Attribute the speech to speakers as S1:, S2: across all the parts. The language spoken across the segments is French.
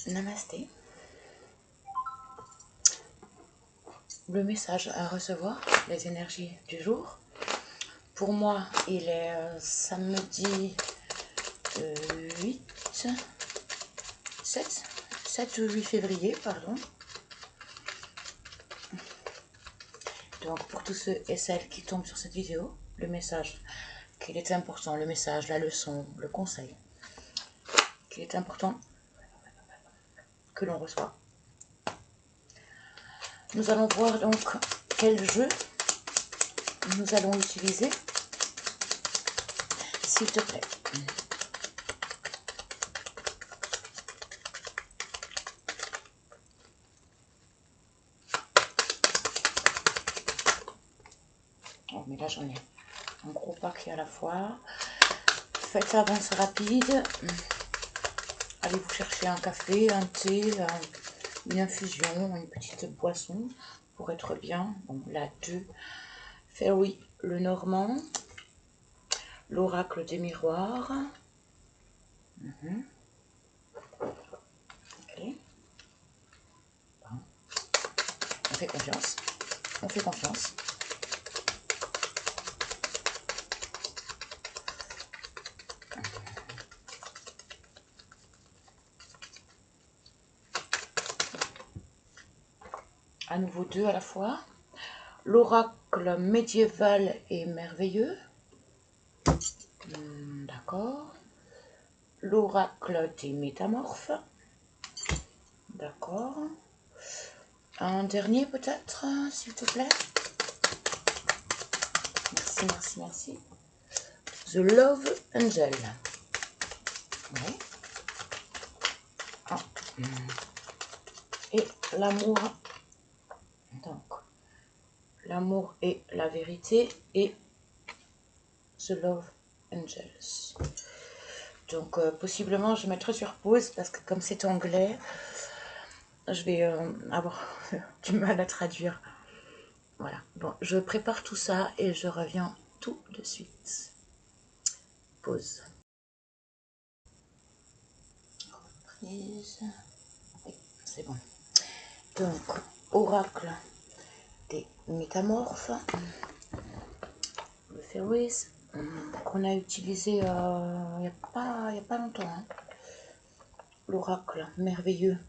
S1: Namasté. Le message à recevoir, les énergies du jour. Pour moi, il est samedi 8, 7 ou 8 février, pardon. Donc pour tous ceux et celles qui tombent sur cette vidéo, le message qu'il est important, le message, la leçon, le conseil, qu'il est important que l'on reçoit. Nous allons voir donc quel jeu nous allons utiliser, s'il te plaît. Oh, mais là j'en ai un gros paquet à la fois. Faites avance rapide. Allez vous chercher un café, un thé, une infusion, une petite boisson pour être bien. Bon, là 2. Fairy le Normand. L'oracle des miroirs. Ok. Bon. On fait confiance. On fait confiance. À nouveau 2 à la fois. L'oracle médiéval et merveilleux. D'accord. L'oracle des métamorphes. D'accord. Un dernier peut-être, s'il te plaît. Merci, merci, merci. The Love Angel. Oui. Ah. Et l'amour. Donc, l'amour et la vérité et The Love Angels. Donc, possiblement, je mettrai sur pause parce que comme c'est anglais, je vais avoir du mal à traduire. Voilà. Bon, je prépare tout ça et je reviens tout de suite. Pause. Reprise. Oui, c'est bon. Donc, oracle des métamorphes. Le Fairies qu'on a utilisé il n'y a pas longtemps. Hein. L'oracle merveilleux.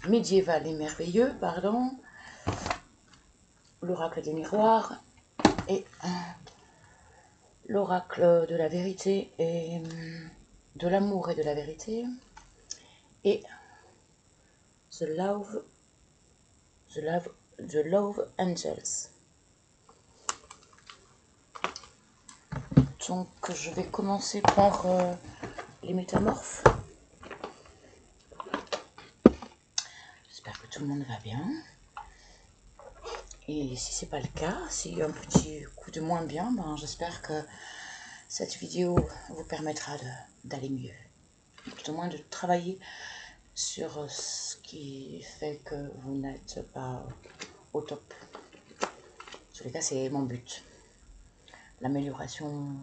S1: Médiéval et merveilleux, pardon. L'oracle des miroirs et l'oracle de la vérité et de l'amour et de la vérité et the love angels. Donc je vais commencer par les métamorphes. J'espère que tout le monde va bien. Et si c'est pas le cas, s'il y a un petit coup de moins bien, ben j'espère que cette vidéo vous permettra d'aller mieux. Tout au moins de travailler sur ce qui fait que vous n'êtes pas au top. En tous les cas, c'est mon but. L'amélioration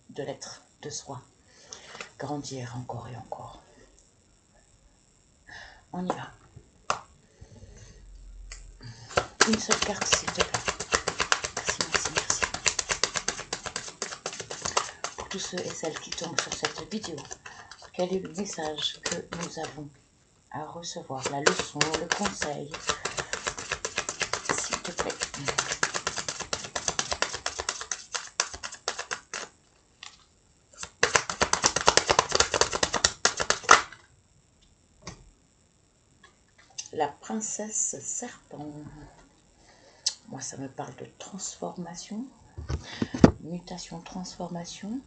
S1: de l'être, de soi. Grandir encore et encore. On y va. Une seule carte, s'il te plaît. Merci, merci, merci. Pour tous ceux et celles qui tombent sur cette vidéo, quel est le message que nous avons à recevoir? La leçon, le conseil, s'il te plaît. La princesse serpent. Moi, ça me parle de transformation, mutation, transformation.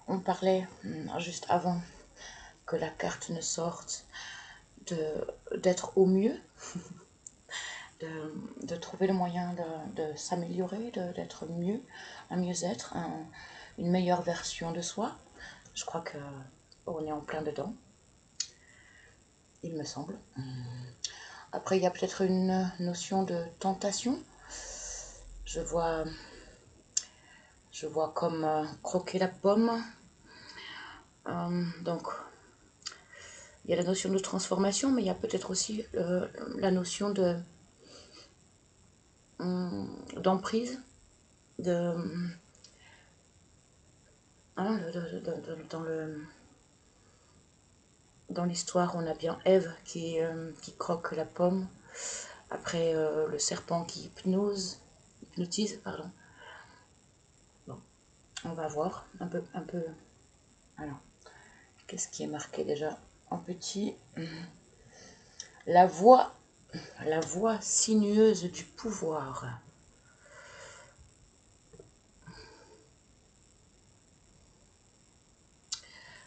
S1: On parlait juste avant que la carte ne sorte d'être au mieux, de trouver le moyen de s'améliorer, d'être mieux, un mieux-être, une meilleure version de soi. Je crois qu'on est en plein dedans, il me semble. Après, il y a peut-être une notion de tentation. Je vois Je vois comme croquer la pomme. Donc, il y a la notion de transformation, mais il y a peut-être aussi la notion d'emprise, hein, dans l'histoire, on a bien Ève qui croque la pomme, après le serpent qui hypnotise, pardon. Bon, on va voir un peu. Alors, qu'est-ce qui est marqué déjà en petit? La voix sinueuse du pouvoir.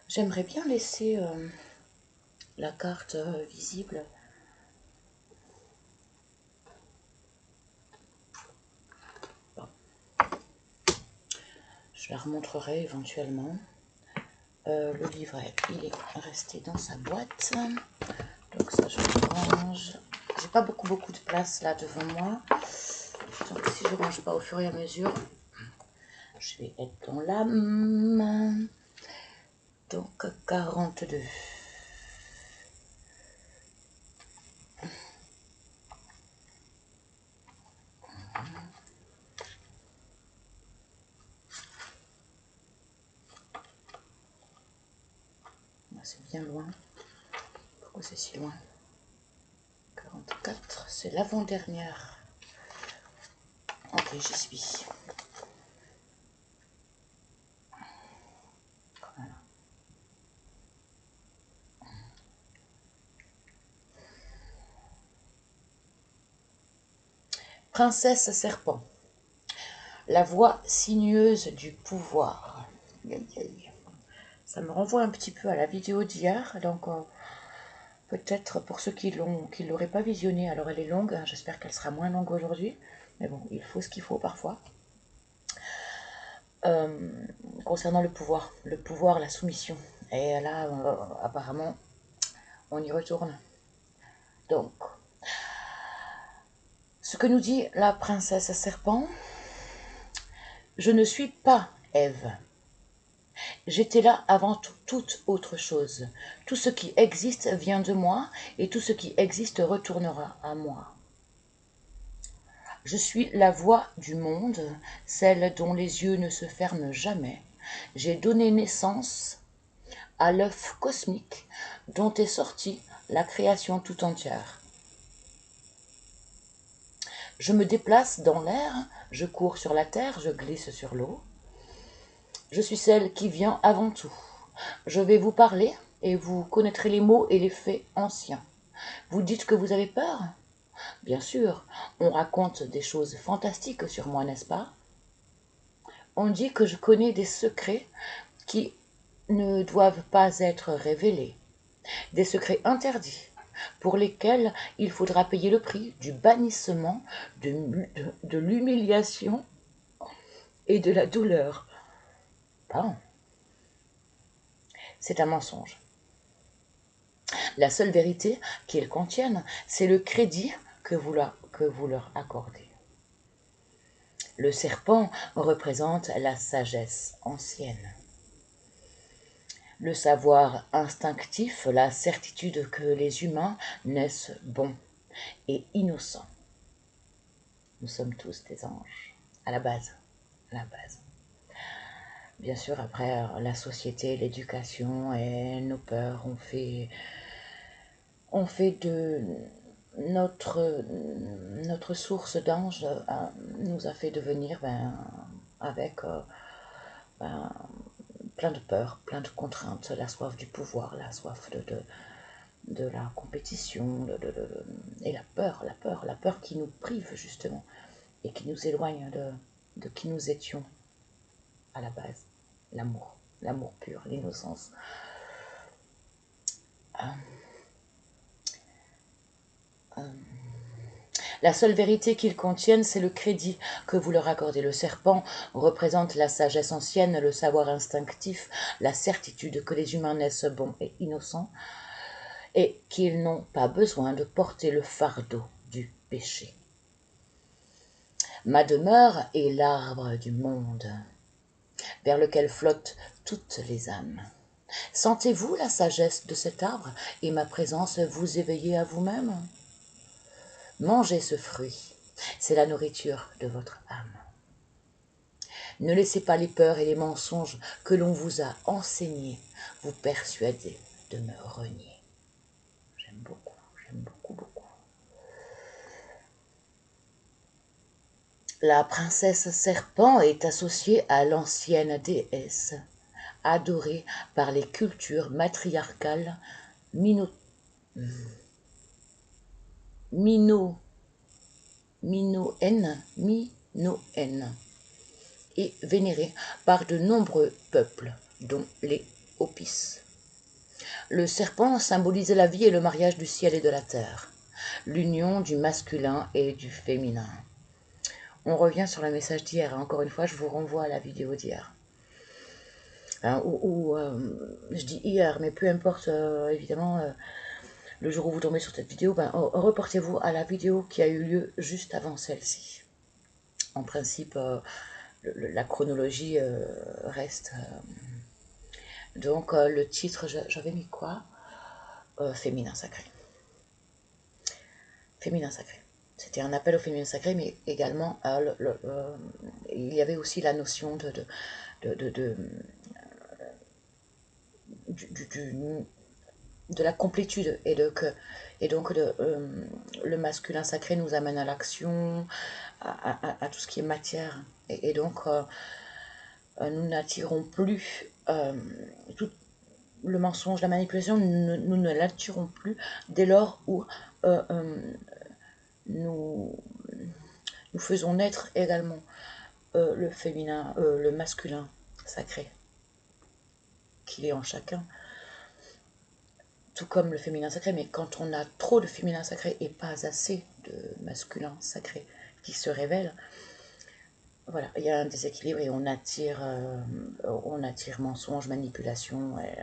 S1: J'aimerais bien laisser la carte visible. Bon. Je la remontrerai éventuellement. Le livret, il est resté dans sa boîte. Donc ça, je le range. J'ai pas beaucoup de place là devant moi. Donc si je ne range pas au fur et à mesure, je vais être dans l'âme. Donc 42. C'est bien loin. Pourquoi c'est si loin? 44, c'est l'avant-dernière. Ok, j'y suis. Voilà. Princesse serpent. La voix sinueuse du pouvoir. Ça me renvoie un petit peu à la vidéo d'hier, donc peut-être pour ceux qui ne l'auraient pas visionnée, alors elle est longue, hein, j'espère qu'elle sera moins longue aujourd'hui, mais bon, il faut ce qu'il faut parfois. Concernant le pouvoir, la soumission, et là, apparemment, on y retourne. Donc, ce que nous dit la princesse serpent, je ne suis pas Ève. J'étais là avant toute autre chose. Tout ce qui existe vient de moi, et tout ce qui existe retournera à moi. Je suis la voix du monde, celle dont les yeux ne se ferment jamais. J'ai donné naissance à l'œuf cosmique dont est sortie la création tout entière. Je me déplace dans l'air, je cours sur la terre, je glisse sur l'eau. Je suis celle qui vient avant tout. Je vais vous parler et vous connaîtrez les mots et les faits anciens. Vous dites que vous avez peur? Bien sûr, on raconte des choses fantastiques sur moi, n'est-ce pas? On dit que je connais des secrets qui ne doivent pas être révélés, des secrets interdits, pour lesquels il faudra payer le prix du bannissement, de l'humiliation et de la douleur. Bon. C'est un mensonge. La seule vérité qu'ils contiennent, c'est le crédit que vous leur accordez. Le serpent représente la sagesse ancienne. Le savoir instinctif, la certitude que les humains naissent bons et innocents. Nous sommes tous des anges, à la base. Bien sûr, après, la société, l'éducation et nos peurs ont fait de notre source d'ange, nous a fait devenir avec plein de peurs, plein de contraintes, la soif du pouvoir, la soif de la compétition, et la peur qui nous prive justement et qui nous éloigne de qui nous étions à la base, l'amour pur, l'innocence. La seule vérité qu'ils contiennent, c'est le crédit que vous leur accordez. Le serpent représente la sagesse ancienne, le savoir instinctif, la certitude que les humains naissent bons et innocents, et qu'ils n'ont pas besoin de porter le fardeau du péché. Ma demeure est l'arbre du monde. vers lequel flottent toutes les âmes. Sentez-vous la sagesse de cet arbre et ma présence vous éveiller à vous-même? Mangez ce fruit, c'est la nourriture de votre âme. Ne laissez pas les peurs et les mensonges que l'on vous a enseignés vous persuader de me renier. J'aime beaucoup, beaucoup. La princesse serpent est associée à l'ancienne déesse, adorée par les cultures matriarcales minoennes et vénérée par de nombreux peuples, dont les Hopis. Le serpent symbolise la vie et le mariage du ciel et de la terre, l'union du masculin et du féminin. On revient sur le message d'hier. Encore une fois, je vous renvoie à la vidéo d'hier. Je dis hier, mais peu importe, évidemment, le jour où vous tombez sur cette vidéo, reportez-vous à la vidéo qui a eu lieu juste avant celle-ci. En principe, la chronologie reste. Donc, le titre, j'avais mis quoi? Féminin sacré. Féminin sacré. C'était un appel au féminin sacré, mais également, il y avait aussi la notion de la complétude, et donc le masculin sacré nous amène à l'action, à tout ce qui est matière, et donc nous n'attirons plus tout le mensonge, la manipulation, nous ne l'attirons plus dès lors où nous faisons naître également le féminin, le masculin sacré qu'il est en chacun, tout comme le féminin sacré. Mais quand on a trop de féminin sacré et pas assez de masculin sacré qui se révèle, voilà, il y a un déséquilibre et on attire mensonge, manipulation, et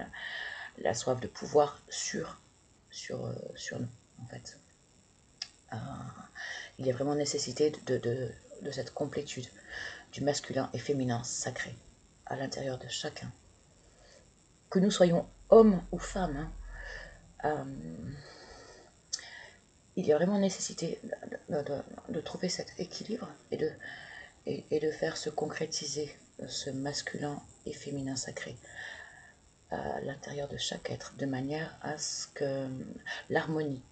S1: la soif de pouvoir sur nous, en fait. Il y a vraiment nécessité de cette complétude du masculin et féminin sacré à l'intérieur de chacun. Que nous soyons hommes ou femmes, il y a vraiment nécessité de trouver cet équilibre et de faire se concrétiser ce masculin et féminin sacré à l'intérieur de chaque être, de manière à ce que l'harmonie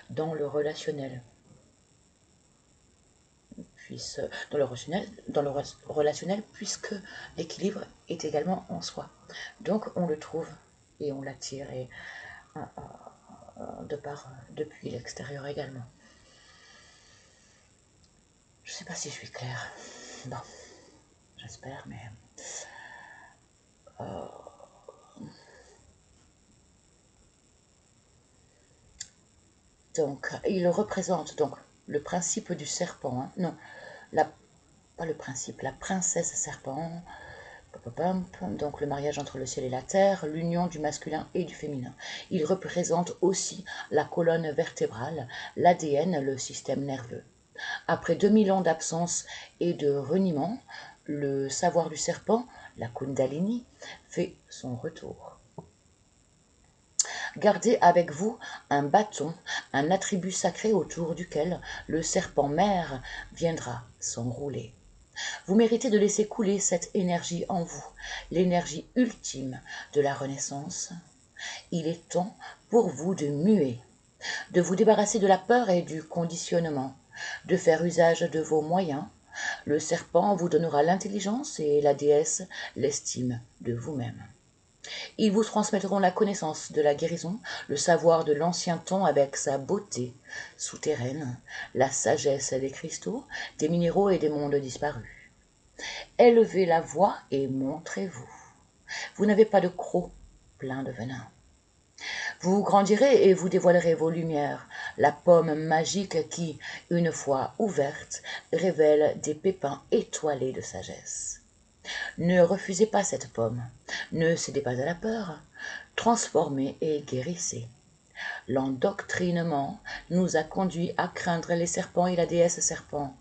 S1: dans le relationnel puisque l'équilibre est également en soi. Donc on le trouve et on l'attire, et depuis l'extérieur également. Je ne sais pas si je suis claire. Bon, j'espère, mais donc il représente donc le principe du serpent, non, pas le principe, la princesse serpent, donc le mariage entre le ciel et la terre, l'union du masculin et du féminin. Il représente aussi la colonne vertébrale, l'ADN, le système nerveux. Après 2000 ans d'absence et de reniement, le savoir du serpent, la Kundalini, fait son retour. Gardez avec vous un bâton, un attribut sacré autour duquel le serpent mère viendra s'enrouler. Vous méritez de laisser couler cette énergie en vous, l'énergie ultime de la renaissance. Il est temps pour vous de muer, de vous débarrasser de la peur et du conditionnement, de faire usage de vos moyens. Le serpent vous donnera l'intelligence et la déesse l'estime de vous-même. Ils vous transmettront la connaissance de la guérison, le savoir de l'ancien temps avec sa beauté souterraine, la sagesse des cristaux, des minéraux et des mondes disparus. Élevez la voix et montrez-vous. Vous n'avez pas de croc plein de venin. Vous grandirez et vous dévoilerez vos lumières, la pomme magique qui, une fois ouverte, révèle des pépins étoilés de sagesse. Ne refusez pas cette pomme, ne cédez pas à la peur, transformez et guérissez. L'endoctrinement nous a conduits à craindre les serpents et la déesse serpent.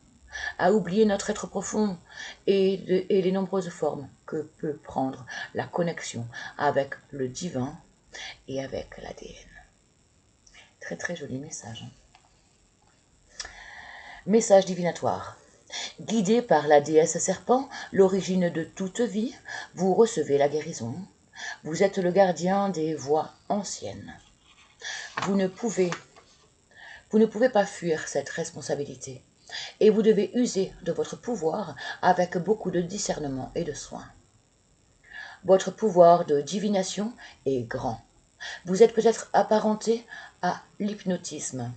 S1: à oublier notre être profond et les nombreuses formes que peut prendre la connexion avec le divin et avec l'ADN. Très très joli message. Message divinatoire. Guidé par la déesse serpent, l'origine de toute vie, vous recevez la guérison. Vous êtes le gardien des voies anciennes. Vous ne pouvez pas fuir cette responsabilité et vous devez user de votre pouvoir avec beaucoup de discernement et de soin. Votre pouvoir de divination est grand. Vous êtes peut-être apparenté à l'hypnotisme.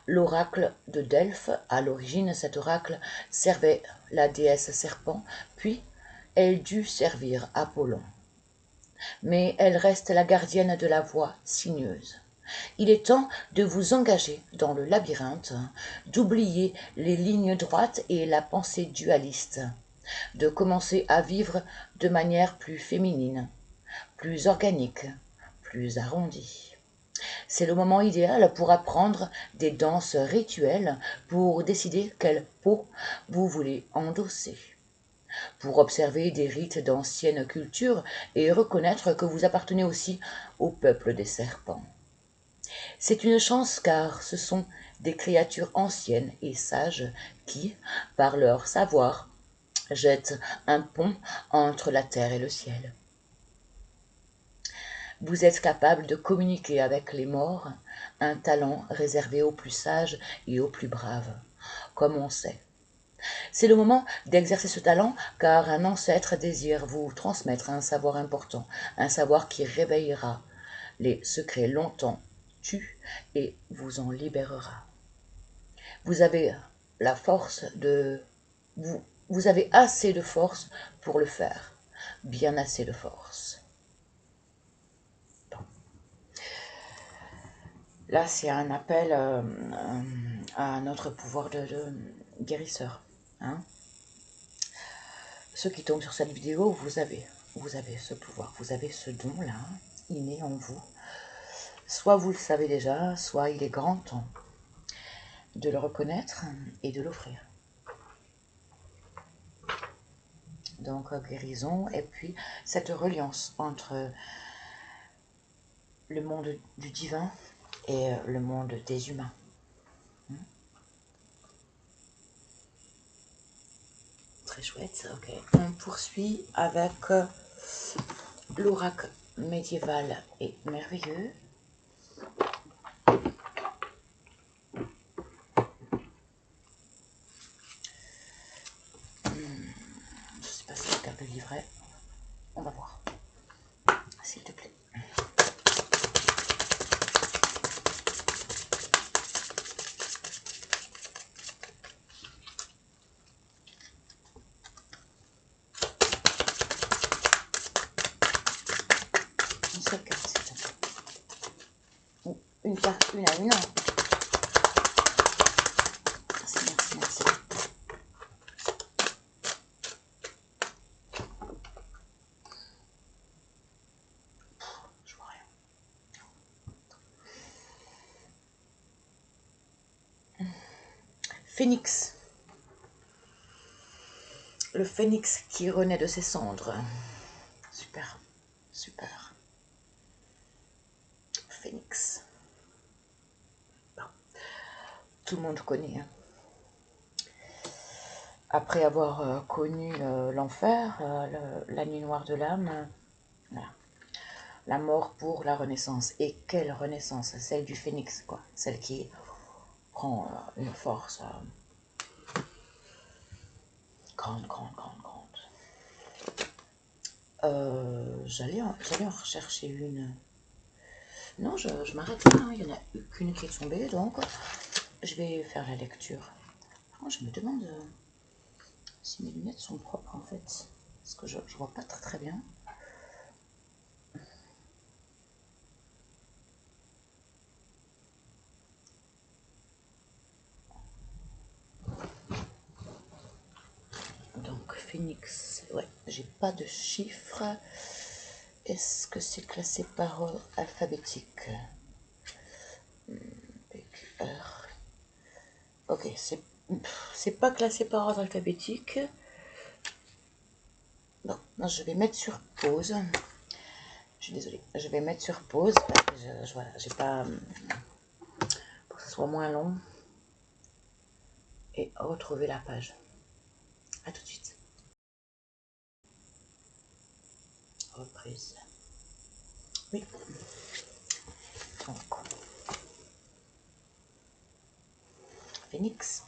S1: L'oracle de Delphes, à l'origine, cet oracle servait la déesse serpent, puis elle dut servir Apollon. Mais elle reste la gardienne de la voie sinueuse. Il est temps de vous engager dans le labyrinthe, d'oublier les lignes droites et la pensée dualiste, de commencer à vivre de manière plus féminine, plus organique, plus arrondie. C'est le moment idéal pour apprendre des danses rituelles, pour décider quelle peau vous voulez endosser, pour observer des rites d'anciennes cultures et reconnaître que vous appartenez aussi au peuple des serpents. C'est une chance car ce sont des créatures anciennes et sages qui, par leur savoir, jettent un pont entre la terre et le ciel. Vous êtes capable de communiquer avec les morts, un talent réservé aux plus sages et aux plus braves, comme on sait. C'est le moment d'exercer ce talent car un ancêtre désire vous transmettre un savoir important, un savoir qui réveillera les secrets longtemps tus et vous en libérera. Vous avez la force de... Vous avez assez de force pour le faire, bien assez de force. Là, c'est un appel à notre pouvoir de guérisseur. Hein. Ceux qui tombent sur cette vidéo, vous avez ce pouvoir, vous avez ce don-là, inné en vous. Soit vous le savez déjà, soit il est grand temps de le reconnaître et de l'offrir. Donc, guérison, et puis cette reliance entre le monde du divin et le monde des humains. Très chouette, ok. On poursuit avec l'oracle médiéval et merveilleux. Je ne sais pas si je garde le livret. On va voir. S'il te plaît. Une seule carte, s'il te plaît. Une carte, une à une. Merci, merci, merci. Je vois rien. Phénix. Le phénix qui renaît de ses cendres. Super, super. Phénix. Bon. Tout le monde connaît. Hein. Après avoir connu l'enfer, la nuit noire de l'âme, voilà. La mort pour la renaissance. Et quelle renaissance? Celle du phénix, quoi. Celle qui prend une force grande, grande, grande, grande. J'allais en rechercher une. Non, je m'arrête là. Hein. Il n'y en a qu'une qui est tombée, donc je vais faire la lecture. Oh, je me demande si mes lunettes sont propres, en fait. Parce que je vois pas très très bien. Donc, Phoenix, ouais, j'ai pas de chiffres. Est-ce que c'est classé par ordre alphabétique? PQR. Ok, c'est c'est pas classé par ordre alphabétique. Non, je vais mettre sur pause. Je suis désolée, je vais mettre sur pause parce que voilà, j'ai pas, pour que ce soit moins long, et retrouver la page. À tout de suite. Reprise. Oui. Donc, Phénix.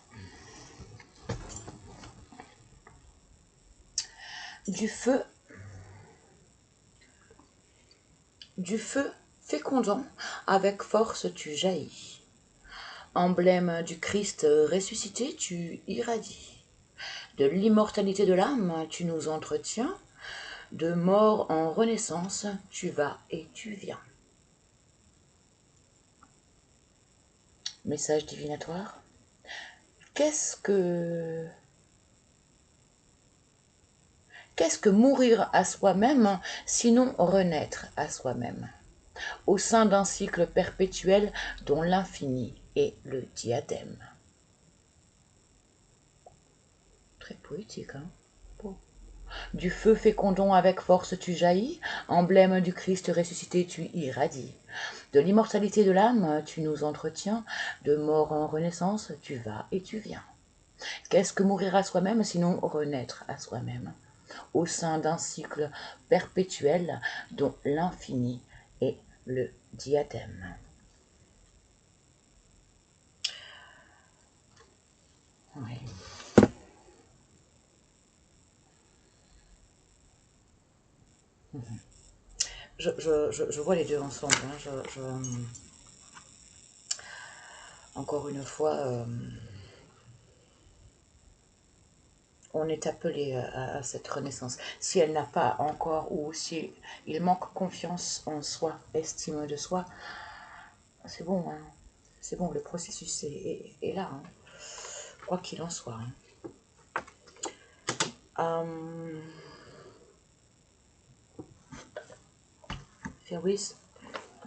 S1: Du feu fécondant, avec force tu jaillis. Emblème du Christ ressuscité, tu irradies. De l'immortalité de l'âme, tu nous entretiens. De mort en renaissance, tu vas et tu viens. Message divinatoire. Qu'est-ce que mourir à soi-même, sinon renaître à soi-même, au sein d'un cycle perpétuel dont l'infini est le diadème. Très poétique, hein? Beau. Du feu fécondant avec force tu jaillis, emblème du Christ ressuscité tu irradies. De l'immortalité de l'âme tu nous entretiens, de mort en renaissance tu vas et tu viens. Qu'est-ce que mourir à soi-même sinon renaître à soi-même, au sein d'un cycle perpétuel dont l'infini est le diadème. Oui. Je vois les deux ensemble. Hein. Encore une fois, on est appelé à cette renaissance. Si elle n'a pas encore, ou si il manque confiance en soi, estime de soi, c'est bon, hein. C'est bon, le processus est là, hein. Quoi qu'il en soit. Hein. Fairways.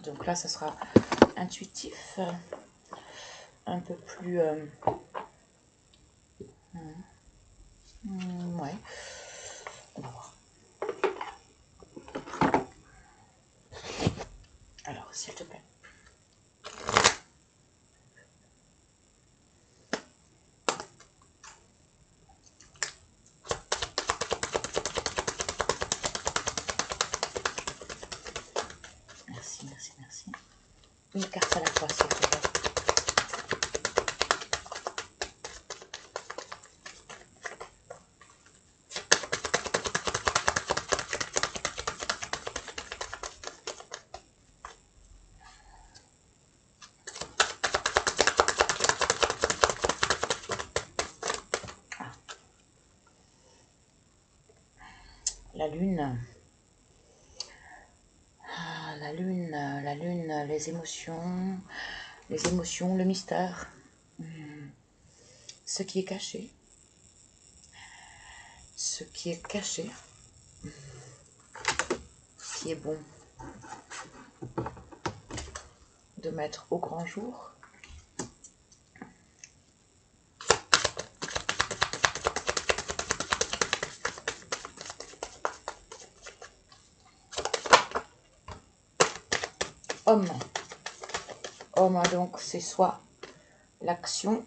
S1: Donc là, ça sera intuitif, un peu plus... ouais, on va voir. Alors, s'il te plaît. Merci, merci, merci. Une carte à la fois, s'il te plaît. La lune. La lune, les émotions, le mystère, ce qui est caché, ce qui est caché, ce qui est bon de mettre au grand jour. Homme. Homme, donc, c'est soit l'action,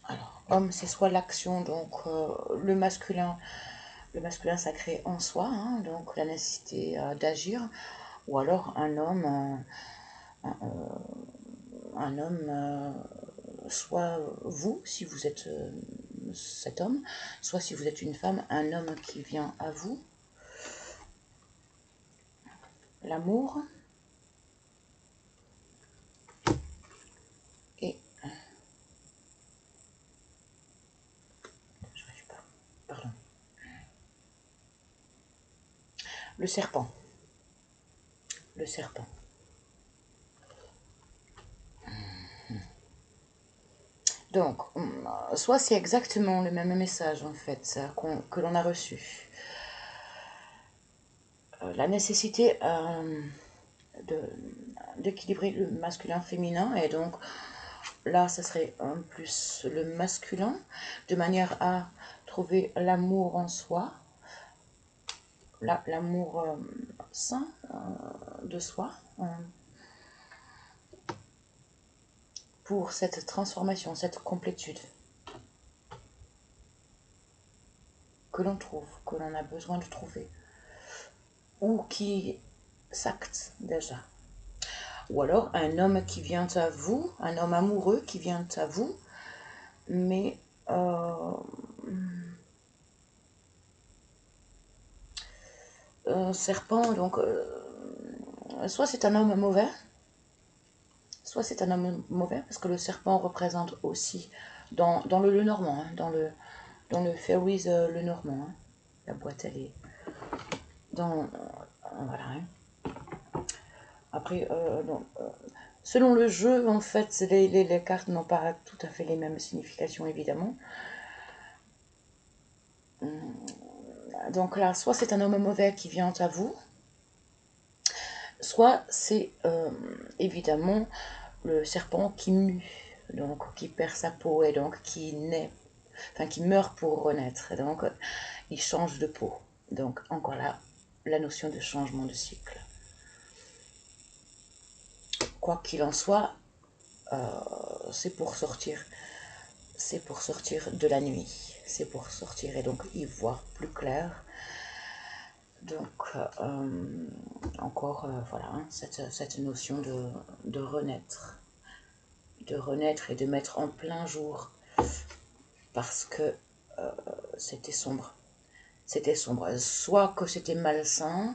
S1: alors, homme, c'est soit l'action, donc le masculin sacré en soi, hein, donc la nécessité d'agir, ou alors un homme, soit vous, si vous êtes cet homme, soit si vous êtes une femme, un homme qui vient à vous. L'amour. Et je n'arrive pas. Pardon. Le serpent. Le serpent. Donc, soit c'est exactement le même message en fait que l'on a reçu. La nécessité d'équilibrer le masculin-féminin. Et donc, là, ce serait en plus le masculin, de manière à trouver l'amour en soi, l'amour sain de soi, pour cette transformation, cette complétude que l'on trouve, que l'on a besoin de trouver, ou qui s'acte déjà. Ou alors un homme qui vient à vous, un homme amoureux qui vient à vous, mais serpent, donc soit c'est un homme mauvais, soit c'est un homme mauvais, parce que le serpent représente aussi, dans le Lenormand, hein, dans le Fairies Lenormand, hein, la boîte elle est dans, voilà, hein. Après, selon le jeu, en fait, les cartes n'ont pas tout à fait les mêmes significations, évidemment. Donc là, soit c'est un homme mauvais qui vient à vous, soit c'est évidemment le serpent qui mue, donc qui perd sa peau et donc qui naît, enfin qui meurt pour renaître, et donc il change de peau. Donc encore là, la notion de changement de cycle. Quoi qu'il en soit, c'est pour sortir de la nuit, c'est pour sortir et donc y voir plus clair. Donc encore voilà, hein, cette notion de renaître et de mettre en plein jour, parce que c'était sombre, soit que c'était malsain,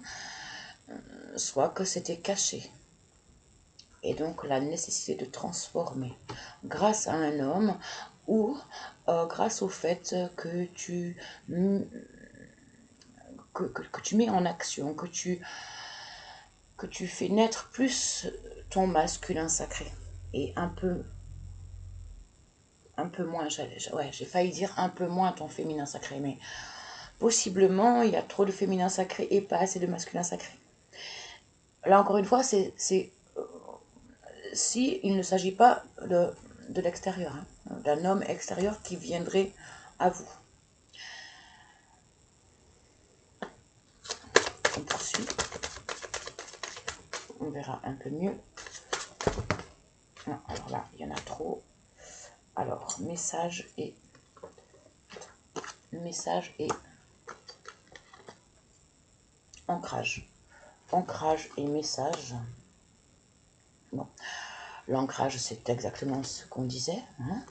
S1: soit que c'était caché. Et donc la nécessité de transformer grâce à un homme, ou grâce au fait que tu mets en action, que tu fais naître plus ton masculin sacré, et un peu moins, j'ai failli dire un peu moins ton féminin sacré, mais possiblement il y a trop de féminin sacré et pas assez de masculin sacré. Là encore une fois, c'est si il ne s'agit pas de l'extérieur, hein, d'un homme extérieur qui viendrait à vous. On poursuit. On verra un peu mieux. Non, alors là, il y en a trop. Alors, message et ancrage. Ancrage et message. Bon, l'ancrage, c'est exactement ce qu'on disait, hein.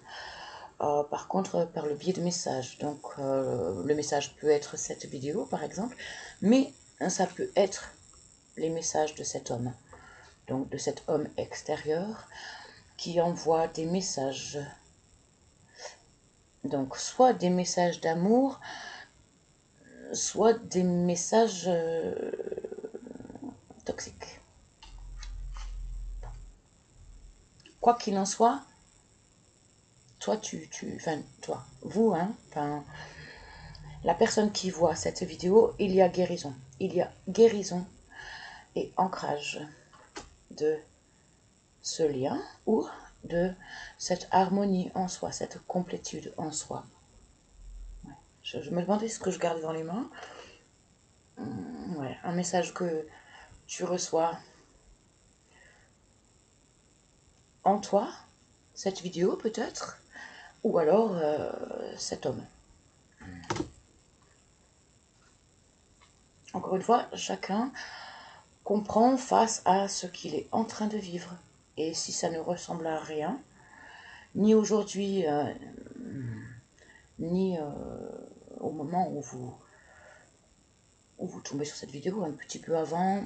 S1: Par contre, par le biais de messages, donc le message peut être cette vidéo par exemple, mais ça peut être les messages de cet homme, donc de cet homme extérieur qui envoie des messages, donc soit des messages d'amour, soit des messages toxiques. Quoi qu'il en soit, toi, vous, hein, la personne qui voit cette vidéo, il y a guérison. Il y a guérison et ancrage de ce lien ou de cette harmonie en soi, cette complétude en soi. Ouais. Je me demandais ce que je gardais dans les mains. Ouais, un message que tu reçois en toi, cette vidéo peut-être, ou alors cet homme. Encore une fois, chacun comprend face à ce qu'il est en train de vivre. Et si ça ne ressemble à rien, ni aujourd'hui, ni au moment où vous tombez sur cette vidéo, un petit peu avant,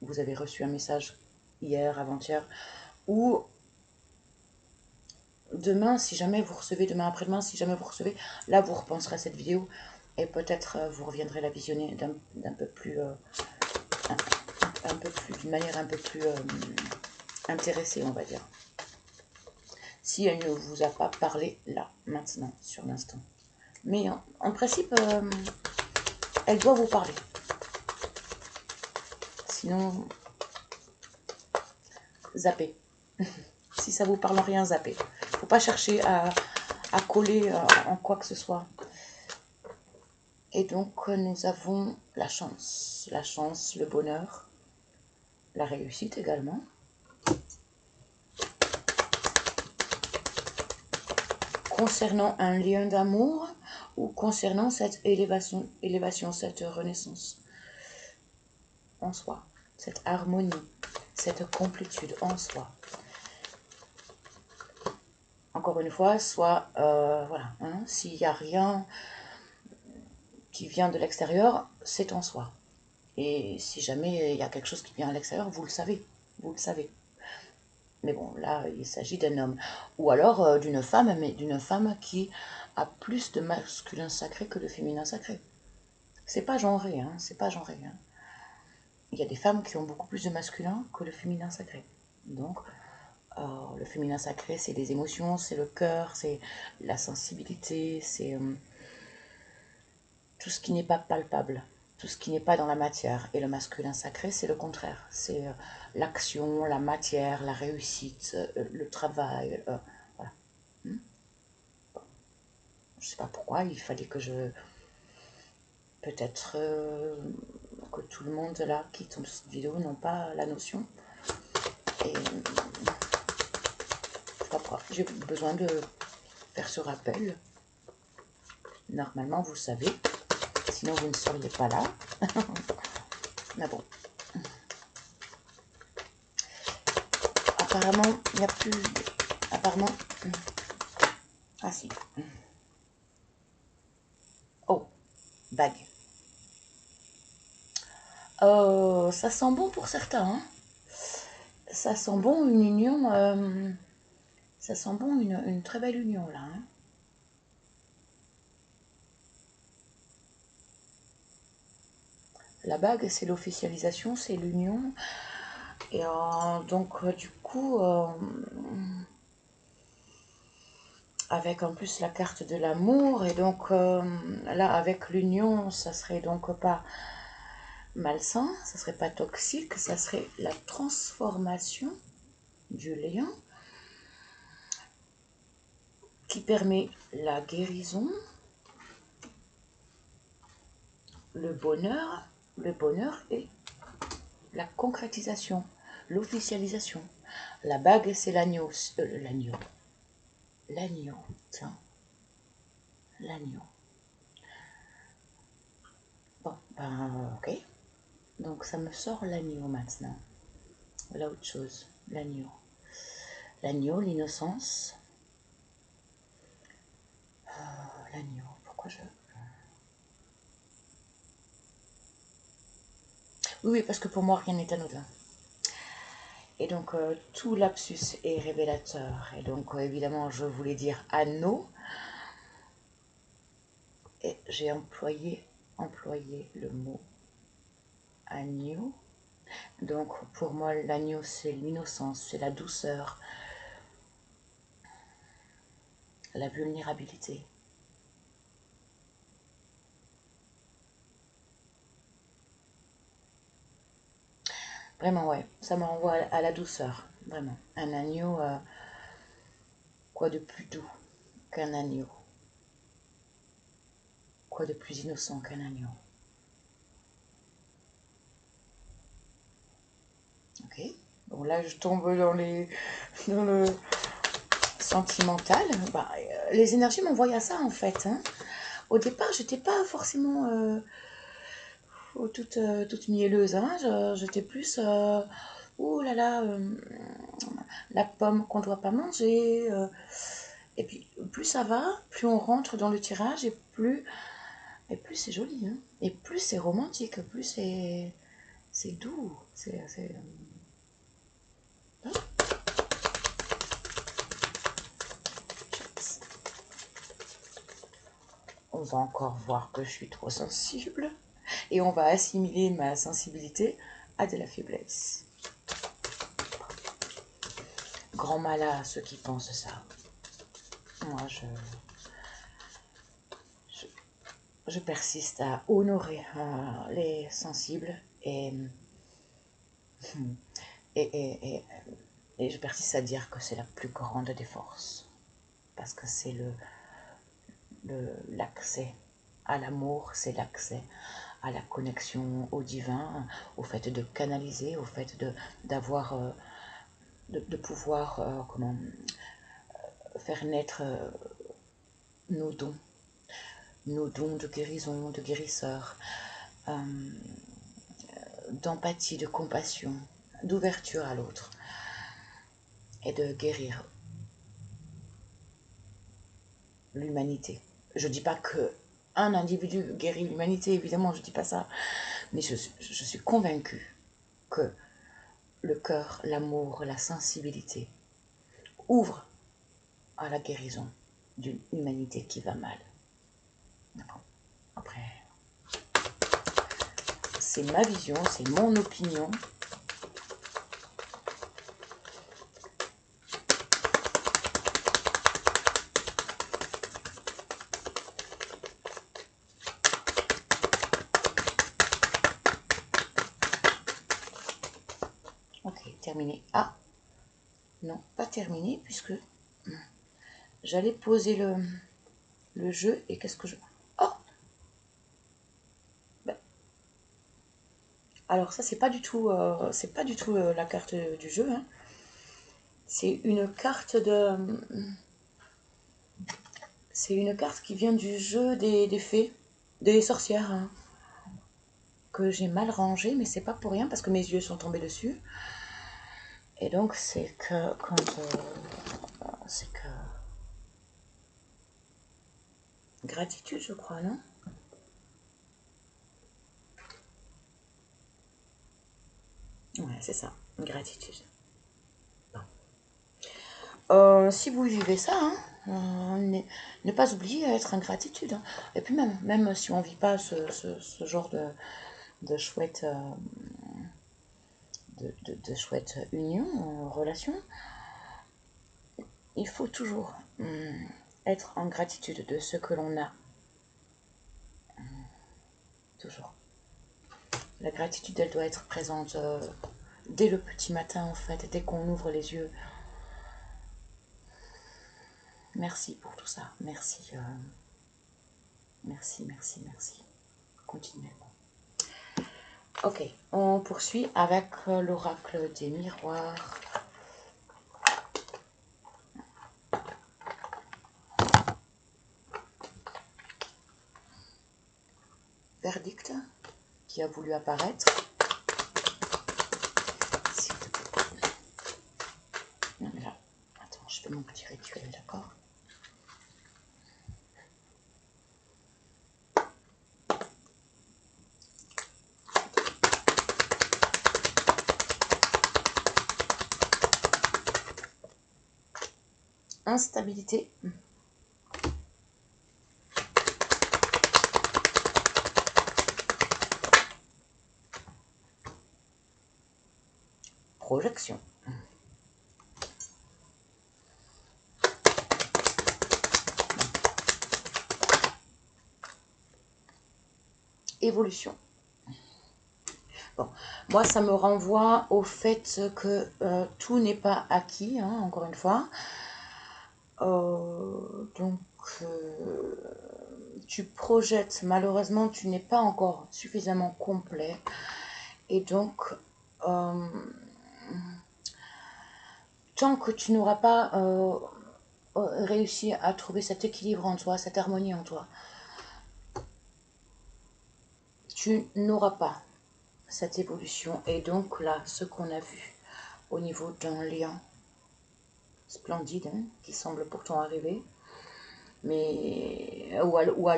S1: vous avez reçu un message hier, avant-hier, ou demain, si jamais vous recevez, demain après-demain, si jamais vous recevez, là vous repenserez à cette vidéo et peut-être vous reviendrez la visionner d'un peu plus, d'une manière un peu plus intéressée, on va dire. Si elle ne vous a pas parlé là, maintenant, sur l'instant. Mais en principe, elle doit vous parler. Sinon, zappez. Si ça vous parle en rien, zappez. Faut pas chercher à coller en quoi que ce soit. Et donc, nous avons la chance, le bonheur, la réussite également. Concernant un lien d'amour ou concernant cette élévation, cette renaissance en soi, cette harmonie, cette complétude en soi. Encore une fois, soit, voilà, hein, s'il n'y a rien qui vient de l'extérieur, c'est en soi. Et si jamais il y a quelque chose qui vient à l'extérieur, vous le savez, Mais bon, là, il s'agit d'un homme. Ou alors d'une femme, mais d'une femme qui a plus de masculin sacré que de féminin sacré. C'est pas genré, hein, c'est pas genré. Hein. Il y a des femmes qui ont beaucoup plus de masculin que le féminin sacré. Donc, le féminin sacré, c'est les émotions, c'est le cœur, c'est la sensibilité, c'est tout ce qui n'est pas palpable, tout ce qui n'est pas dans la matière. Et le masculin sacré, c'est le contraire. C'est l'action, la matière, la réussite, le travail. Voilà. Bon. Je ne sais pas pourquoi, il fallait que je... Peut-être que tout le monde là qui tombe sur cette vidéo n'ont pas la notion. Et je sais pas pourquoi. J'ai besoin de faire ce rappel. Normalement, vous savez. Sinon, vous ne seriez pas là. Mais bon. Apparemment, il n'y a plus... Apparemment... Ah si. Oh, bague. Ça sent bon pour certains. Hein. Ça sent bon une union. Ça sent bon une très belle union là. Hein. La bague, c'est l'officialisation, c'est l'union. Et donc, du coup, avec en plus la carte de l'amour, et donc là, avec l'union, ça serait donc pas malsain, ça serait pas toxique, ça serait la transformation du lien qui permet la guérison, le bonheur et la concrétisation, l'officialisation. La bague, c'est l'agneau, tiens, l'agneau. Bon, ben, ok. Donc, ça me sort l'agneau maintenant. Voilà autre chose, l'agneau. L'agneau, l'innocence. L'agneau, pourquoi je... Oui, parce que pour moi, rien n'est anodin. Et donc, tout lapsus est révélateur. Et donc, évidemment, je voulais dire anneau. Et j'ai employé le mot agneau. Donc, pour moi, l'agneau, c'est l'innocence, c'est la douceur, la vulnérabilité. Vraiment, ouais, ça me renvoie à la douceur, vraiment. Un agneau, quoi de plus doux qu'un agneau? Quoi de plus innocent qu'un agneau? Ok, bon là je tombe dans le sentimental. Bah, les énergies m'envoient à ça en fait. Hein. Au départ, j'étais pas forcément toute mielleuse. Hein. J'étais plus... oh là là, la pomme qu'on ne doit pas manger. Et puis, plus ça va, plus on rentre dans le tirage et plus c'est joli. Hein. Et plus c'est romantique, plus c'est doux. On va encore voir que je suis trop sensible. Et on va assimiler ma sensibilité à de la faiblesse. Grand mal à ceux qui pensent ça. Moi, je persiste à honorer les sensibles et Et je persiste à dire que c'est la plus grande des forces. Parce que c'est l'accès à l'amour, c'est l'accès à la connexion au divin, au fait de canaliser, au fait d'avoir, de pouvoir faire naître nos dons de guérison, de guérisseur, d'empathie, de compassion, d'ouverture à l'autre et de guérir l'humanité. Je dis pas que un individu guérit l'humanité, évidemment, je dis pas ça, mais je suis convaincue que le cœur, l'amour, la sensibilité ouvrent à la guérison d'une humanité qui va mal. Après, c'est ma vision, c'est mon opinion. Ok, terminé. Ah, non, pas terminé, puisque j'allais poser le jeu, et qu'est-ce que je... Oh, ben, alors ça, c'est pas du tout la carte du jeu, hein. C'est une carte de... C'est une carte qui vient du jeu des fées, des sorcières, hein, que j'ai mal rangée, mais c'est pas pour rien, parce que mes yeux sont tombés dessus. Et donc, c'est que quand... c'est que... Gratitude, je crois, non? Ouais, c'est ça, gratitude. Si vous vivez ça, hein, ne pas oublier à être en gratitude, hein. Et puis même si on ne vit pas ce genre de chouette, de chouette union, relation, il faut toujours être en gratitude de ce que l'on a. Toujours. La gratitude, elle doit être présente dès le petit matin, en fait, dès qu'on ouvre les yeux. Merci pour tout ça. Merci. Merci. Continuez. Ok, on poursuit avec l'oracle des miroirs. Verdict qui a voulu apparaître. Non mais là, attends, je fais mon petit rituel, d'accord? Instabilité. Projection. Évolution. Bon, moi ça me renvoie au fait que tout n'est pas acquis, hein, encore une fois. Donc tu projettes, malheureusement tu n'es pas encore suffisamment complet. Et donc tant que tu n'auras pas réussi à trouver cet équilibre en toi, cette harmonie en toi, tu n'auras pas cette évolution. Et donc là, ce qu'on a vu au niveau d'un lien splendide, hein, qui semble pourtant arriver, mais ou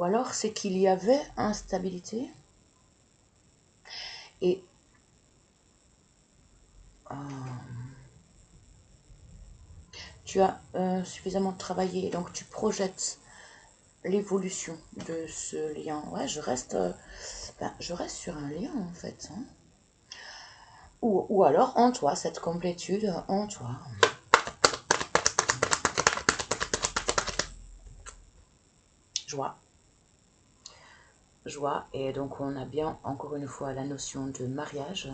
S1: alors c'est qu'il y avait instabilité et tu as suffisamment travaillé, donc tu projettes l'évolution de ce lien. Ouais, je reste sur un lien en fait, hein. Ou alors en toi, cette complétude en toi. Joie. joie. Et donc on a bien encore une fois la notion de mariage.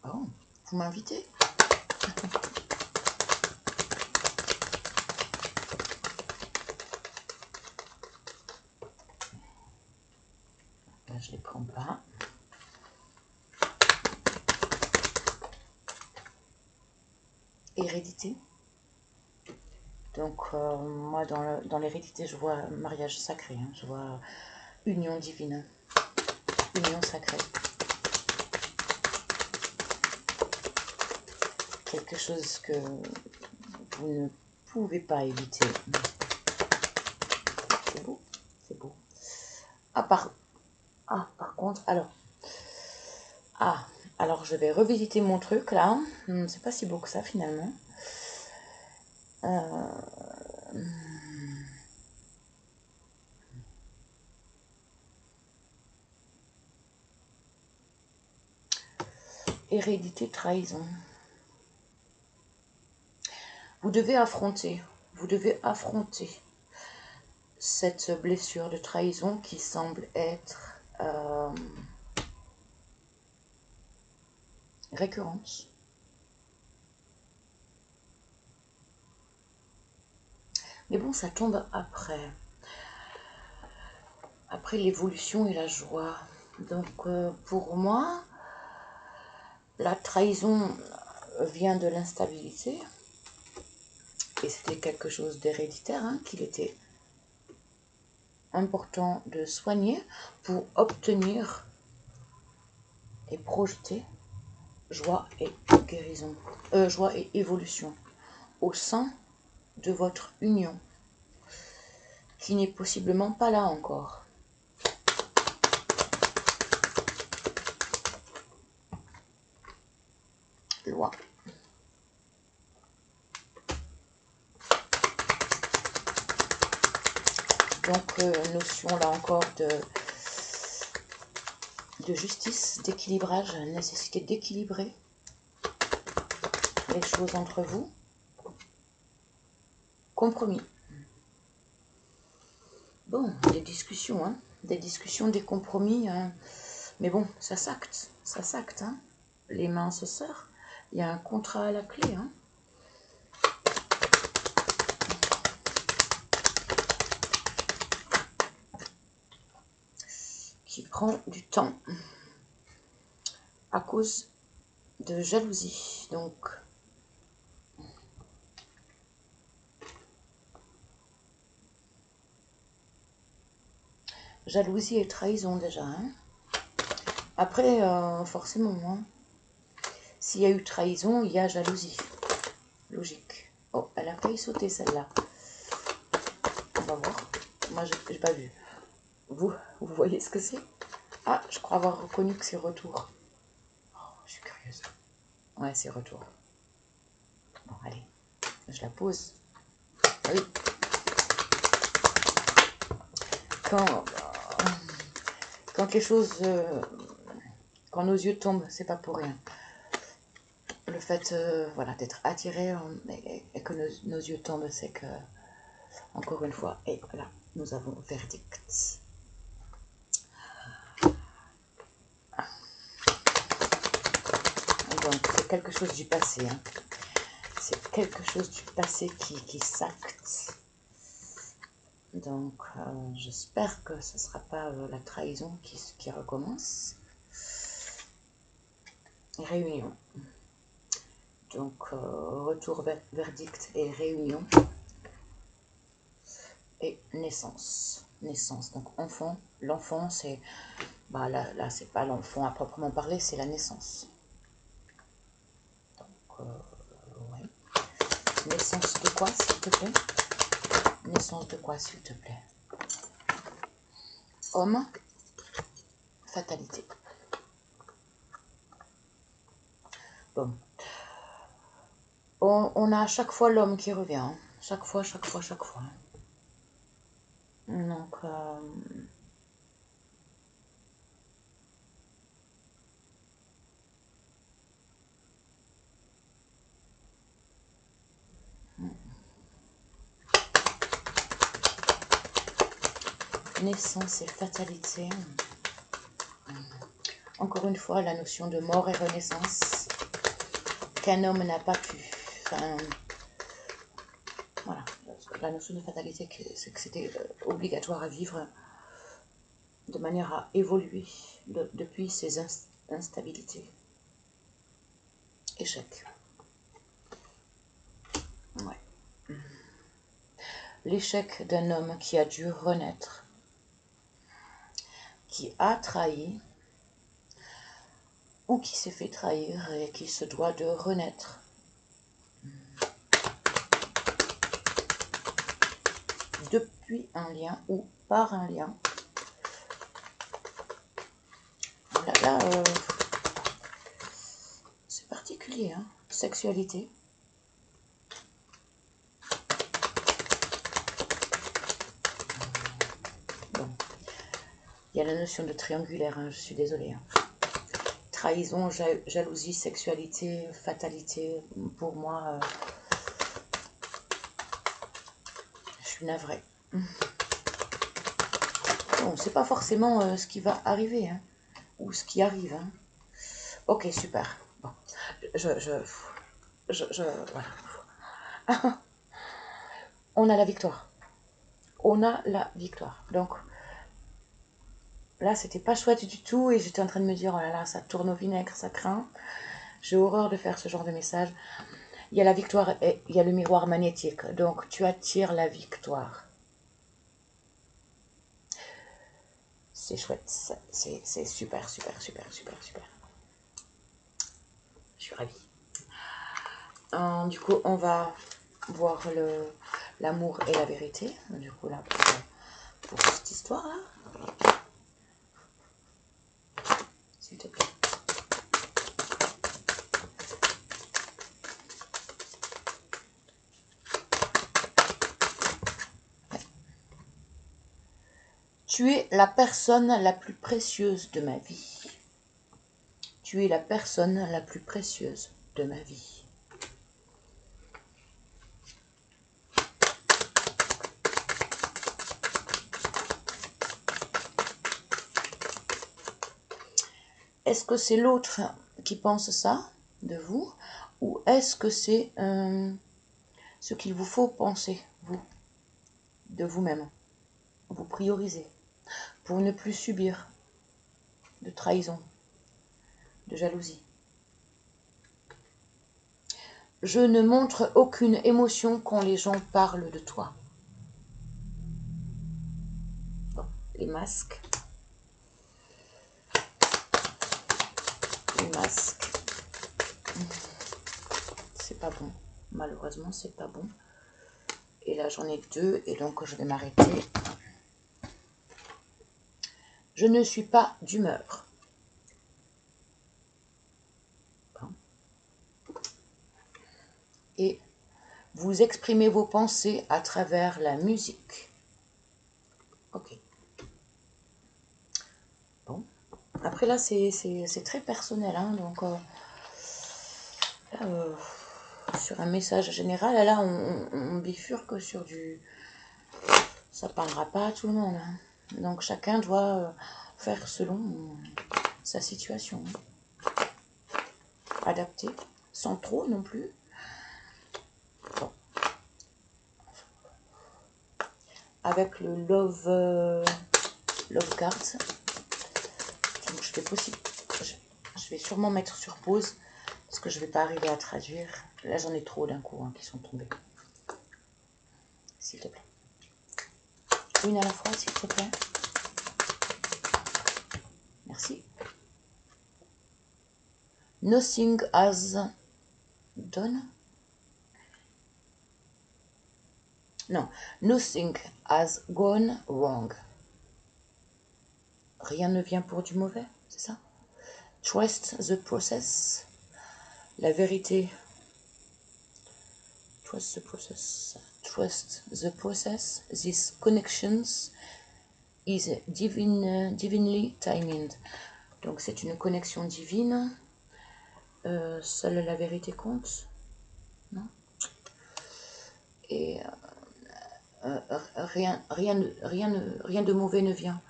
S1: Oh, vous m'invitez? Là, je ne les prends pas. Hérédité. Donc moi dans l'hérédité je vois mariage sacré, hein. Je vois union divine, union sacrée. Quelque chose que vous ne pouvez pas éviter. C'est beau, c'est beau. Par contre, alors je vais revisiter mon truc là. C'est pas si beau que ça finalement. Hérédité, trahison. Vous devez affronter cette blessure de trahison qui semble être récurrente. Mais bon, ça tombe après l'évolution et la joie. Donc pour moi, la trahison vient de l'instabilité. Et c'était quelque chose d'héréditaire, hein, qu'il était important de soigner pour obtenir et projeter joie et guérison, joie et évolution au sein de votre union, qui n'est possiblement pas là encore. Loi. Donc, notion là encore de justice, d'équilibrage, nécessité d'équilibrer les choses entre vous. Compromis. Bon, des discussions, hein, des compromis, hein. Mais bon, ça s'acte, hein. Les mains se serrent, il y a un contrat à la clé, hein. Qui prend du temps à cause de jalousie. Donc, jalousie et trahison déjà, hein. Après, forcément, hein, s'il y a eu trahison, il y a jalousie. Logique. Oh, elle a failli sauter celle-là. On va voir. Moi, j'ai pas vu. Vous voyez ce que c'est? Ah, je crois avoir reconnu que c'est retour. Oh, je suis curieuse. Ouais, c'est retour. Bon, allez, je la pose. Ah oui. Quand quelque chose... quand nos yeux tombent, c'est pas pour rien. Le fait voilà, d'être attiré et que nos yeux tombent, c'est que, encore une fois, et voilà, nous avons verdict. Donc, c'est quelque chose du passé. Hein. C'est quelque chose du passé qui s'acte. Donc, j'espère que ce ne sera pas la trahison qui recommence. Réunion. Donc, retour verdict et réunion. Et naissance. Naissance. Donc, enfant. L'enfant, c'est... Bah, là c'est pas l'enfant à proprement parler, c'est la naissance. Donc, ouais. Naissance de quoi, s'il te plaît? Naissance de quoi, s'il te plaît? Homme. Fatalité. Bon. On a à chaque fois l'homme qui revient. Hein. Chaque fois. Donc, naissance et fatalité. Encore une fois, la notion de mort et renaissance qu'un homme n'a pas pu. Enfin, voilà, la notion de fatalité, c'est que c'était obligatoire à vivre de manière à évoluer depuis ces instabilités. Échec. Ouais. L'échec d'un homme qui a dû renaître, qui a trahi, ou qui s'est fait trahir et qui se doit de renaître. Depuis un lien ou par un lien. Là, c'est particulier, hein. Sexualité. Bon. Il y a la notion de triangulaire, hein, je suis désolée. Hein. Trahison, jalousie, sexualité, fatalité, pour moi, je suis navrée. Bon, c'est pas forcément ce qui va arriver, hein, ou ce qui arrive. Hein. Ok, super. Bon, voilà. On a la victoire. On a la victoire. Donc, là, c'était pas chouette du tout et j'étais en train de me dire, oh là là, ça tourne au vinaigre, ça craint. J'ai horreur de faire ce genre de message. Il y a la victoire et il y a le miroir magnétique. Donc, tu attires la victoire. C'est chouette. C'est super, super, super, super, super. Je suis ravie. Du coup, on va voir l'amour et la vérité. Du coup, là, pour cette histoire-là. S'il te plaît. Tu es la personne la plus précieuse de ma vie. Tu es la personne la plus précieuse de ma vie. Est-ce que c'est l'autre qui pense ça de vous ou est-ce que c'est ce qu'il vous faut penser, vous, de vous-même? Vous priorisez pour ne plus subir de trahison, de jalousie. Je ne montre aucune émotion quand les gens parlent de toi. Bon, les masques. Les masques. C'est pas bon. Malheureusement, c'est pas bon. Et là, j'en ai deux et donc je vais m'arrêter. Je ne suis pas d'humeur. Et vous exprimez vos pensées à travers la musique. Ok. Bon. Après là, c'est très personnel. Hein, donc, là, sur un message général, là, on bifurque sur du... Ça ne parlera pas à tout le monde. Hein. Donc, chacun doit faire selon sa situation. Adapter, sans trop non plus. Bon. Avec le Love Card. Donc, je vais sûrement mettre sur pause parce que je ne vais pas arriver à traduire. Là, j'en ai trop d'un coup qui sont tombés. S'il te plaît. Une à la fois, s'il te plaît. Merci. Nothing has done. Non. Nothing has gone wrong. Rien ne vient pour du mauvais, c'est ça? Trust the process. La vérité. Trust the process. Trust the process. These connections is divinely timed. Donc c'est une connexion divine. Seule la vérité compte. Non? Et rien de mauvais ne vient.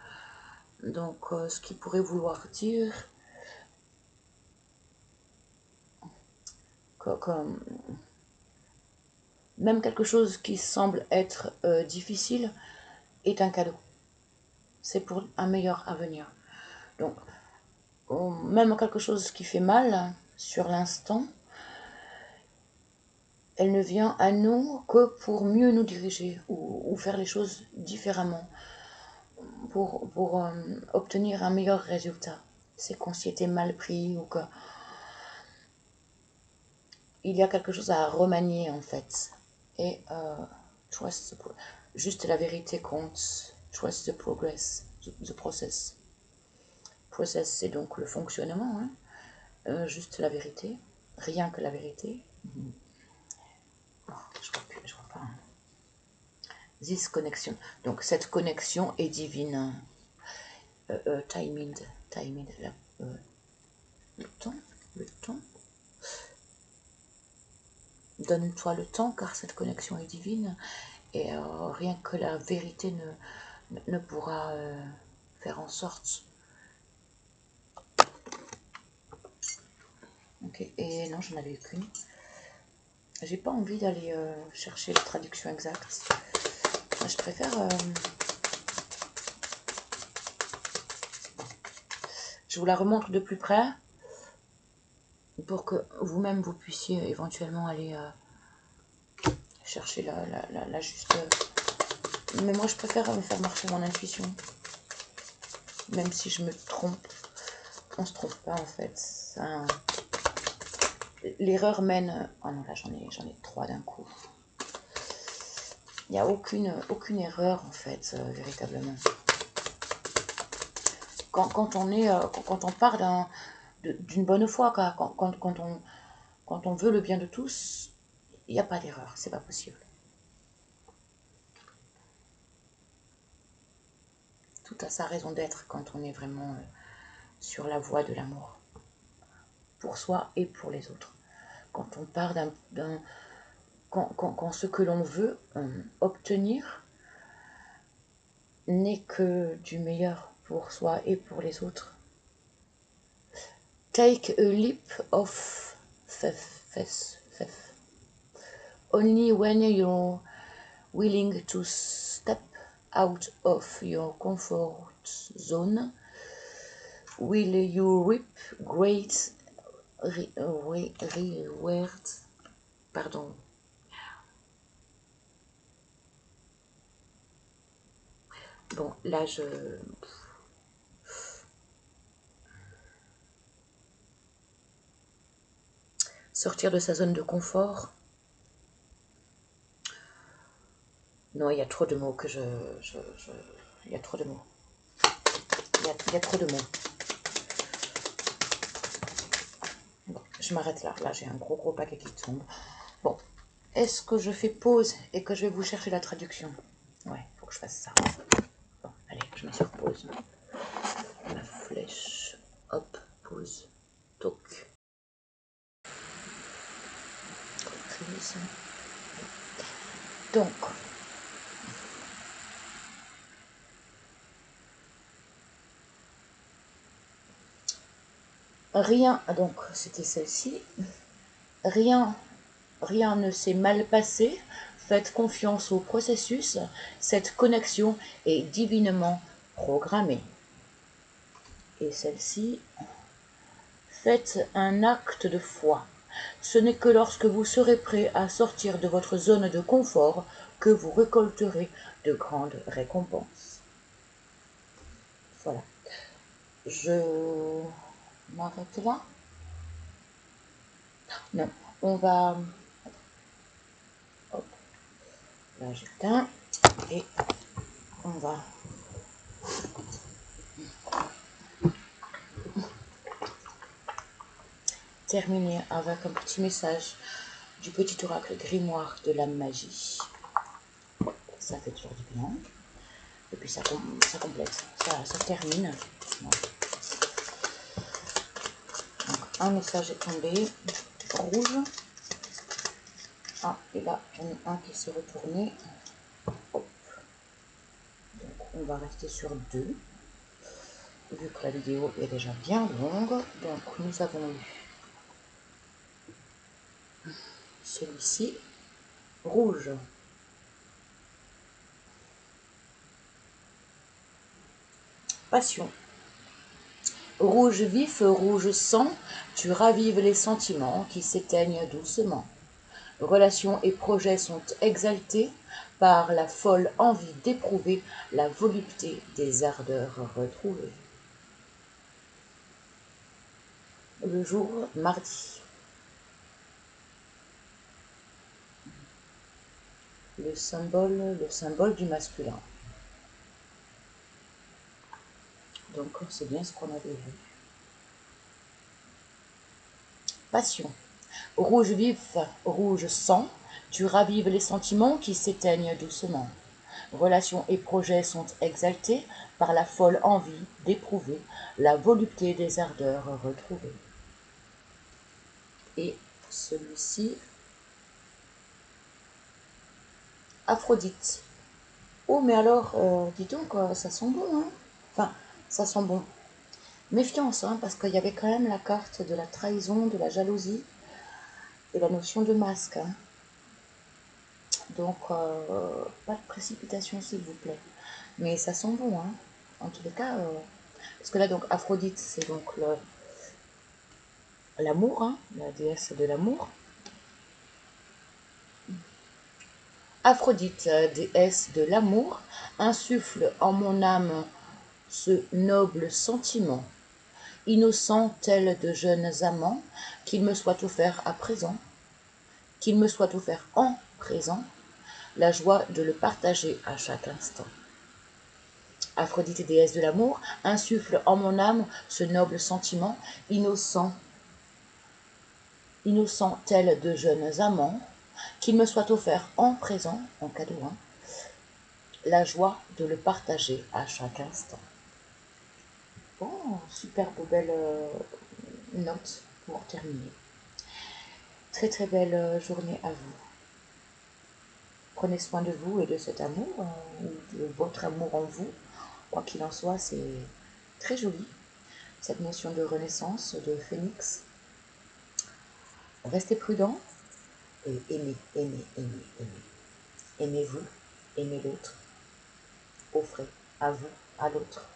S1: Donc, ce qui pourrait vouloir dire que, même quelque chose qui semble être difficile est un cadeau. C'est pour un meilleur avenir. Donc, même quelque chose qui fait mal sur l'instant, elle ne vient à nous que pour mieux nous diriger ou faire les choses différemment, pour obtenir un meilleur résultat. C'est qu'on s'y était mal pris ou que il y a quelque chose à remanier en fait. Et juste la vérité compte. Trust the progress, the process. Process, c'est donc le fonctionnement, hein. Juste la vérité, rien que la vérité. Oh, je vois pas. Hein. This connection. Donc cette connexion est divine. Timing, le temps. Donne-toi le temps car cette connexion est divine et rien que la vérité ne pourra faire en sorte. Ok, et non, j'en avais qu'une. J'ai pas envie d'aller chercher la traduction exacte. Je préfère. Je vous la remontre de plus près pour que vous-même vous puissiez éventuellement aller chercher la juste. Mais moi, je préfère me faire marcher mon intuition. Même si je me trompe, on se trompe pas en fait. L'erreur mène. Oh non, là j'en ai trois d'un coup. Il n'y a aucune erreur en fait, véritablement. Quand on part d'une bonne foi, quand on veut le bien de tous, il n'y a pas d'erreur, c'est pas possible. Tout a sa raison d'être quand on est vraiment sur la voie de l'amour, pour soi et pour les autres. Quand on part quand ce que l'on veut obtenir n'est que du meilleur pour soi et pour les autres. Take a leap of faith. Only when you're willing to step out of your comfort zone will you reap great reward. Pardon. Bon, là sortir de sa zone de confort. Non, il y a trop de mots que il y a trop de mots. Il y a trop de mots. Bon, je m'arrête là. Là, j'ai un gros paquet qui tombe. Bon, est-ce que je fais pause et que je vais vous chercher la traduction? Ouais, il faut que je fasse ça. Bon, allez, je mets sur pause. Ma flèche. Hop, pause. Toc. Reprise. Donc, rien, donc c'était celle-ci. Rien ne s'est mal passé. Faites confiance au processus. Cette connexion est divinement programmée. Et celle-ci, faites un acte de foi. Ce n'est que lorsque vous serez prêt à sortir de votre zone de confort que vous récolterez de grandes récompenses. Voilà. Je m'arrête là. Non, on va... Hop. Là, j'éteins. Et on va... terminer avec un petit message du petit oracle grimoire de la magie. Ça fait toujours du bien. Et puis ça complète, ça termine. Donc, un message est tombé, rouge. Ah, et là, j'en ai un qui s'est retourné. Hop. on va rester sur 2, vu que la vidéo est déjà bien longue. Donc nous avons eu celui-ci, rouge. Passion. Rouge vif, rouge sang, tu ravives les sentiments qui s'éteignent doucement. Relations et projets sont exaltés par la folle envie d'éprouver la volupté des ardeurs retrouvées. Le jour, mardi. Le symbole du masculin. Donc c'est bien ce qu'on avait vu. Passion. Rouge vif, rouge sang, tu ravives les sentiments qui s'éteignent doucement. Relations et projets sont exaltés par la folle envie d'éprouver la volupté des ardeurs retrouvées. Et celui-ci, Aphrodite. Oh, mais alors, dis donc, ça sent bon, hein. Enfin, ça sent bon. Méfiance, hein, parce qu'il y avait quand même la carte de la trahison, de la jalousie et la notion de masque. Hein. Donc, pas de précipitation, s'il vous plaît. Mais ça sent bon, hein. En tous les cas, parce que là, donc, Aphrodite, c'est donc l'amour, hein, la déesse de l'amour. Aphrodite, déesse de l'amour, insuffle en mon âme ce noble sentiment, innocent tel de jeunes amants, qu'il me soit offert à présent, qu'il me soit offert en présent, la joie de le partager à chaque instant. Aphrodite, déesse de l'amour, insuffle en mon âme ce noble sentiment, innocent tel de jeunes amants, qu'il me soit offert en présent, en cadeau, hein, la joie de le partager à chaque instant. Oh, superbe belle note pour terminer. Très très belle journée à vous. Prenez soin de vous et de cet amour, ou de votre amour en vous. Quoi qu'il en soit, c'est très joli, cette notion de renaissance, de phénix. Restez prudents et aimez, aimez, aimez, aimez. Aimez-vous, aimez l'autre. Offrez à vous, à l'autre.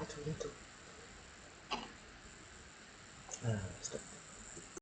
S1: À tout bientôt. Stop.